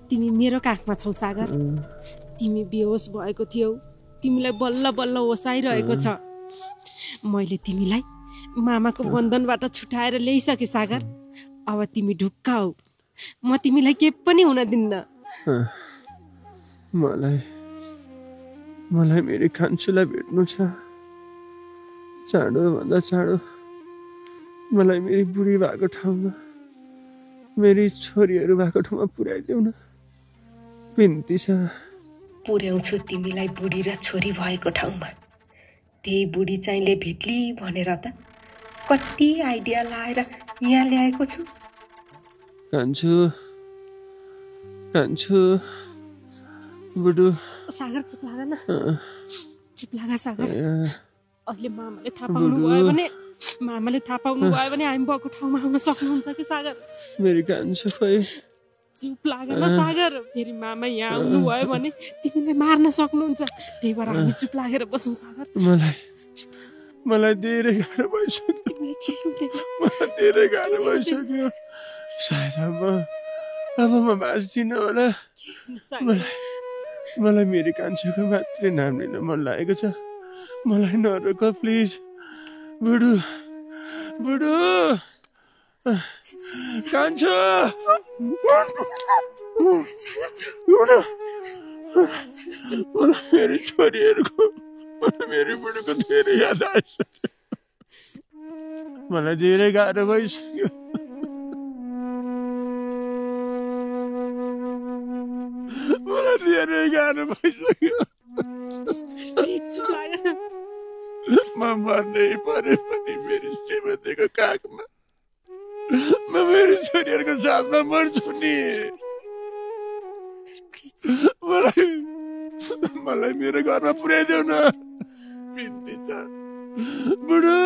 तिमी मेरो काखमा छौ सागर। तिमी बेहोस भएको थियौ, तिमीलाई बल्ल बल्ल होस आइरहेको छ। मैले तिमीलाई मामाको बन्धनबाट छुटाएर ल्याइसके सागर। अब तिमी ढुक्क हौ, म तिमीलाई के पनि हुन दिन्न। मलाई मेरो कान्छुलाई भेट्नु छ। चाँडो भन्दा चाँडो मलाई मेरी बुढी भएको ठाउँमा, मेरी छोरीहरू भएको ठाउँमा पुर्याइदेऊ न, बिन्ती छ। पुर्याउँछु तिमीलाई बुढी र छोरी भएको ठाउँमा। त्यही बुढी चाहिँले भेट्ली भनेर त कति आइडिया लाएर यहाँ ल्याएको छु। कान्छु बुढु। सागर चुप लाग न, चुप लाग सागर। अहिले मामाले थाहा पाउनु भयो भने हामी भएको ठाउँमा आउन सक्नुहुन्छ कि सागर। मेरो कान्छु खोइ। चुप लाग न सागर। फेरि मामा यहाँ आउनु भयो भने तिमीलाई मार्न सक्नुहुन्छ। त्यही भएर हामी चुप लागेर बसौँ सागर। मलाई धेरै गाह्रो भइसक्यो। सायद अब म बाँच्दिनँ होला। मलाई मेरो कान्छुको मात्रै नाम लिन मन लागेको छ। मलाई नरोक प्लिज। बुढु कान्छु। मेरो छोरीहरूको, मेरो बुढुको धेरै याद आइसक्यो। मलाई धेरै गाह्रो भइसक्यो। म मर्नै परे पनि मेरो श्रीमतीको काखमा, म मेरो छोरीहरूको साथमा मर्छु नि। मलाई मेरो घरमा पुर्याइदेऊ न, बिन्ती छ। बुढो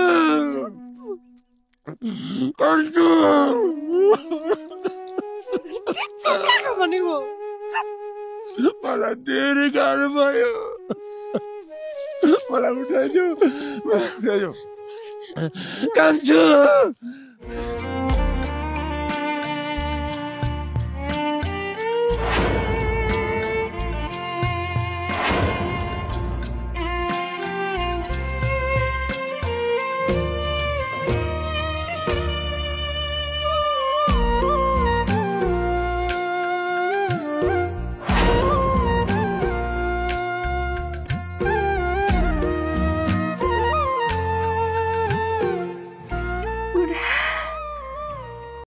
मलाई धेरै गाह्रो भयो। मलाई उठाइदेऊ। कान्छु